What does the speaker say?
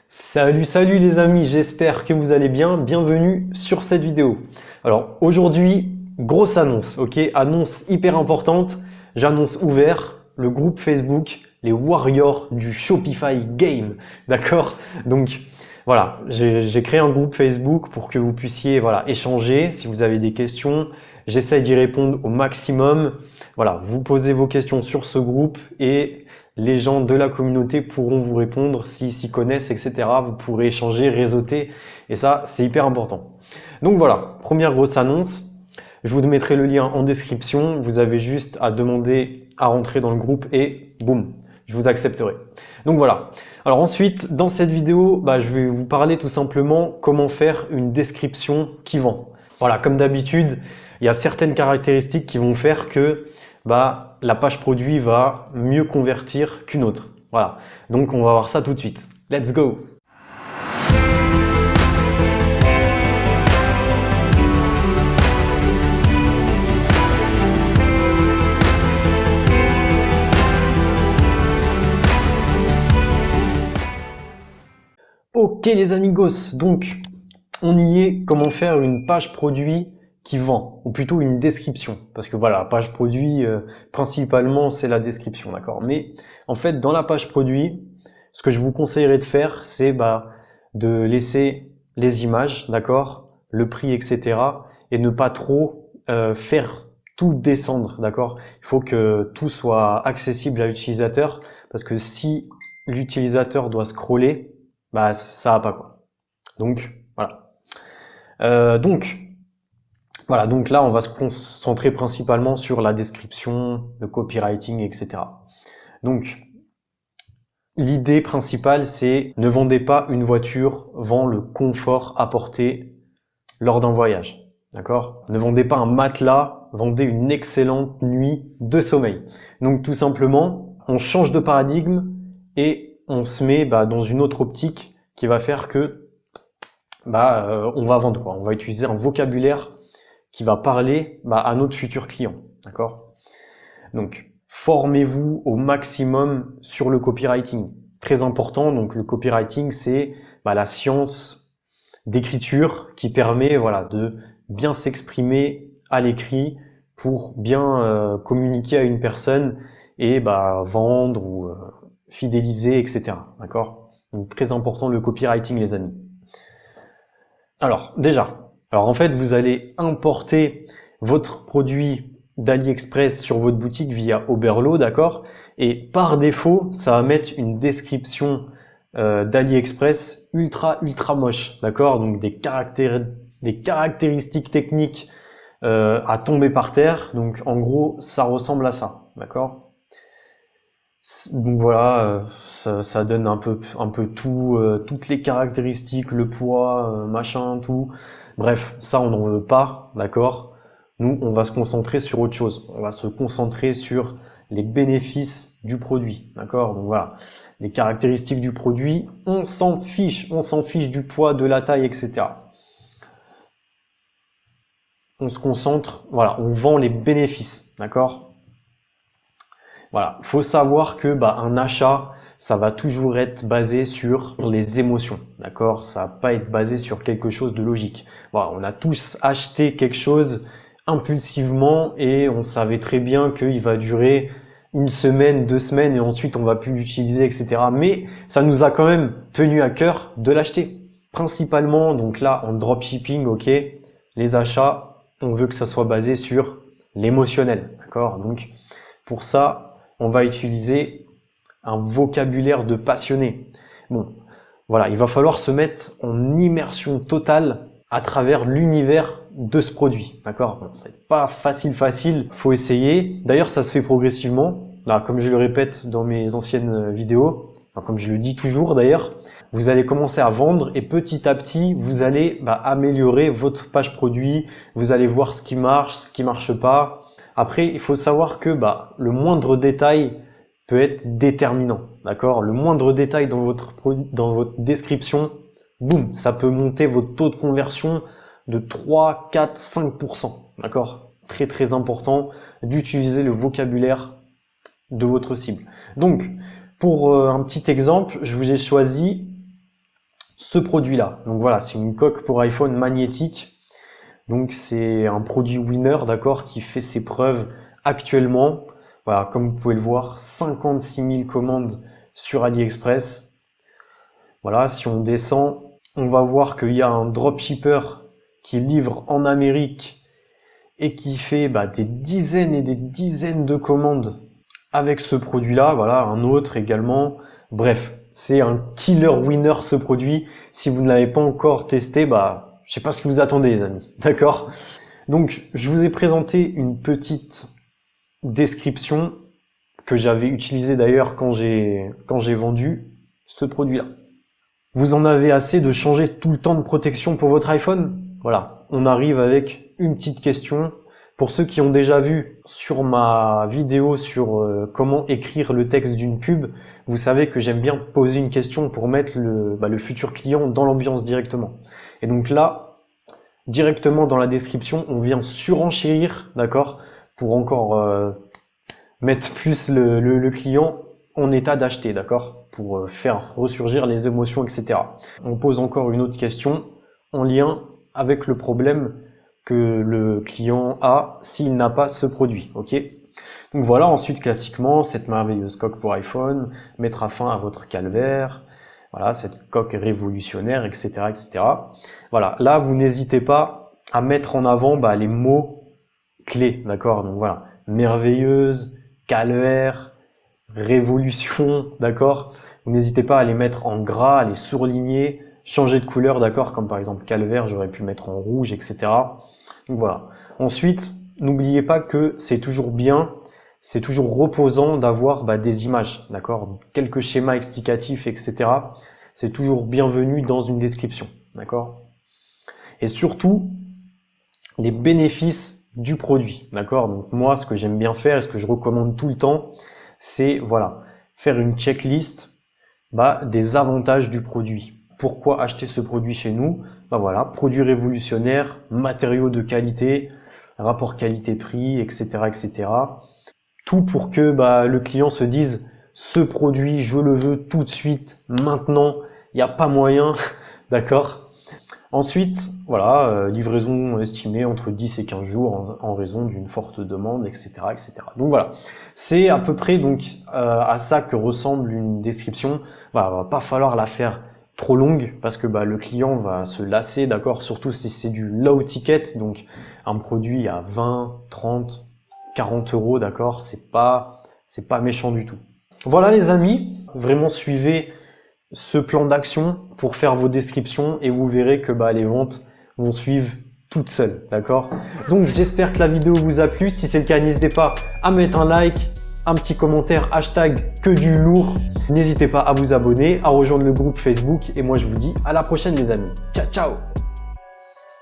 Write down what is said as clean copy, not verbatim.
Salut les amis, j'espère que vous allez bien. Bienvenue sur cette vidéo. Alors aujourd'hui, grosse annonce, ok? Annonce hyper importante. J'annonce ouvert le groupe Facebook, les Warriors du Shopify Game. D'accord? Donc voilà, j'ai créé un groupe Facebook pour que vous puissiez échanger si vous avez des questions. J'essaie d'y répondre au maximum. Voilà, vous posez vos questions sur ce groupe et les gens de la communauté pourront vous répondre s'ils s'y connaissent, etc. Vous pourrez échanger, réseauter et ça, c'est hyper important. Donc voilà, première grosse annonce. Je vous mettrai le lien en description. Vous avez juste à demander à rentrer dans le groupe et boum, je vous accepterai. Donc voilà. Alors ensuite, dans cette vidéo, je vais vous parler tout simplement comment faire une description qui vend. Voilà, comme d'habitude, il y a certaines caractéristiques qui vont faire que la page produit va mieux convertir qu'une autre. Voilà, donc on va voir ça tout de suite. Let's go! Ok les amigos, donc on y est, comment faire une page produit qui vend, ou plutôt une description, parce que voilà, page produit, principalement c'est la description, d'accord? Mais en fait, dans la page produit, ce que je vous conseillerais de faire, c'est de laisser les images, d'accord? Le prix, etc. et ne pas trop faire tout descendre, d'accord? Il faut que tout soit accessible à l'utilisateur, parce que si l'utilisateur doit scroller, ça va pas quoi. Donc voilà. Donc là, on va se concentrer principalement sur la description, le copywriting, etc. Donc, l'idée principale, c'est ne vendez pas une voiture, vend le confort apporté lors d'un voyage. D'accord? Ne vendez pas un matelas, vendez une excellente nuit de sommeil. Donc tout simplement, on change de paradigme et on se met dans une autre optique qui va faire que on va vendre quoi. On va utiliser un vocabulaire qui va parler à notre futur client. D'accord? Donc, formez-vous au maximum sur le copywriting. Très important. Donc, le copywriting, c'est la science d'écriture qui permet de bien s'exprimer à l'écrit pour bien communiquer à une personne et vendre ou fidéliser, etc. D'accord? Donc, très important le copywriting, les amis. Alors en fait, vous allez importer votre produit d'AliExpress sur votre boutique via Oberlo, d'accord? Et par défaut, ça va mettre une description d'AliExpress ultra moche, d'accord? Donc des caractéristiques techniques à tomber par terre. Donc en gros, ça ressemble à ça, d'accord? Donc voilà, ça donne un peu tout, toutes les caractéristiques, le poids, machin, tout. Bref, ça on n'en veut pas, d'accord? Nous, on va se concentrer sur autre chose. On va se concentrer sur les bénéfices du produit, d'accord? Donc voilà, les caractéristiques du produit, on s'en fiche du poids, de la taille, etc. On se concentre, voilà, on vend les bénéfices, d'accord? Voilà, faut savoir que un achat, ça va toujours être basé sur les émotions, d'accord? Ça va pas être basé sur quelque chose de logique. Voilà, on a tous acheté quelque chose impulsivement et on savait très bien qu'il va durer une semaine, 2 semaines et ensuite on va plus l'utiliser, etc. Mais ça nous a quand même tenu à cœur de l'acheter. Principalement, donc là, en dropshipping, ok, les achats, on veut que ça soit basé sur l'émotionnel, d'accord? Donc, pour ça, on va utiliser un vocabulaire de passionné. Bon, voilà, il va falloir se mettre en immersion totale à travers l'univers de ce produit, d'accord? Bon, c'est pas facile, faut essayer. D'ailleurs, ça se fait progressivement. Là, comme je le répète dans mes anciennes vidéos, comme je le dis toujours d'ailleurs, vous allez commencer à vendre et petit à petit, vous allez améliorer votre page produit. Vous allez voir ce qui marche pas. Après, il faut savoir que le moindre détail peut être déterminant, d'accord? Le moindre détail dans votre description, boum, ça peut monter votre taux de conversion de 3, 4, 5%, d'accord? Très important d'utiliser le vocabulaire de votre cible. Donc, pour un petit exemple, je vous ai choisi ce produit-là. Donc voilà, c'est une coque pour iPhone magnétique. Donc c'est un produit winner, d'accord, qui fait ses preuves actuellement. Voilà, comme vous pouvez le voir, 56 000 commandes sur AliExpress. Voilà, si on descend, on va voir qu'il y a un dropshipper qui livre en Amérique et qui fait des dizaines et des dizaines de commandes avec ce produit-là. Voilà, un autre également. Bref, c'est un killer winner ce produit. Si vous ne l'avez pas encore testé, je sais pas ce que vous attendez les amis, d'accord? Donc, je vous ai présenté une petite description que j'avais utilisée d'ailleurs quand j'ai vendu ce produit-là. Vous en avez assez de changer tout le temps de protection pour votre iPhone? Voilà, on arrive avec une petite question. Pour ceux qui ont déjà vu sur ma vidéo sur comment écrire le texte d'une pub, vous savez que j'aime bien poser une question pour mettre le futur client dans l'ambiance directement. Et donc là, directement dans la description, on vient surenchérir, d'accord, pour encore mettre plus le client en état d'acheter, d'accord, pour faire ressurgir les émotions, etc. On pose encore une autre question en lien avec le problème que le client a s'il n'a pas ce produit, ok? Donc voilà, ensuite classiquement, cette merveilleuse coque pour iPhone mettra fin à votre calvaire, voilà, cette coque révolutionnaire, etc., etc. Voilà, là, vous n'hésitez pas à mettre en avant les mots clés, d'accord? Donc voilà, merveilleuse, calvaire, révolution, d'accord? Vous n'hésitez pas à les mettre en gras, à les surligner, changer de couleur, d'accord? Comme par exemple calvaire, j'aurais pu le mettre en rouge, etc. Donc voilà. Ensuite, n'oubliez pas que c'est toujours bien, c'est toujours reposant d'avoir des images, d'accord? Quelques schémas explicatifs, etc. C'est toujours bienvenu dans une description, d'accord? Et surtout, les bénéfices du produit, d'accord? Donc moi, ce que j'aime bien faire et ce que je recommande tout le temps, c'est voilà, faire une checklist des avantages du produit. Pourquoi acheter ce produit chez nous? Voilà, produit révolutionnaire, matériaux de qualité, rapport qualité-prix, etc., etc. Tout pour que le client se dise ce produit, je le veux tout de suite, maintenant, il n'y a pas moyen, d'accord? Ensuite, voilà, livraison estimée entre 10 et 15 jours en raison d'une forte demande, etc., etc. Donc voilà, c'est à peu près à ça que ressemble une description. Voilà, va pas falloir la faire trop longue parce que le client va se lasser, d'accord, surtout si c'est du low ticket, donc un produit à 20, 30, 40 euros, d'accord, c'est pas méchant du tout. Voilà les amis, vraiment suivez ce plan d'action pour faire vos descriptions et vous verrez que les ventes vont suivre toutes seules, d'accord? Donc j'espère que la vidéo vous a plu. Si c'est le cas, n'hésitez pas à mettre un like, un petit commentaire, hashtag que du lourd. N'hésitez pas à vous abonner, à rejoindre le groupe Facebook et moi je vous dis à la prochaine les amis. Ciao, ciao!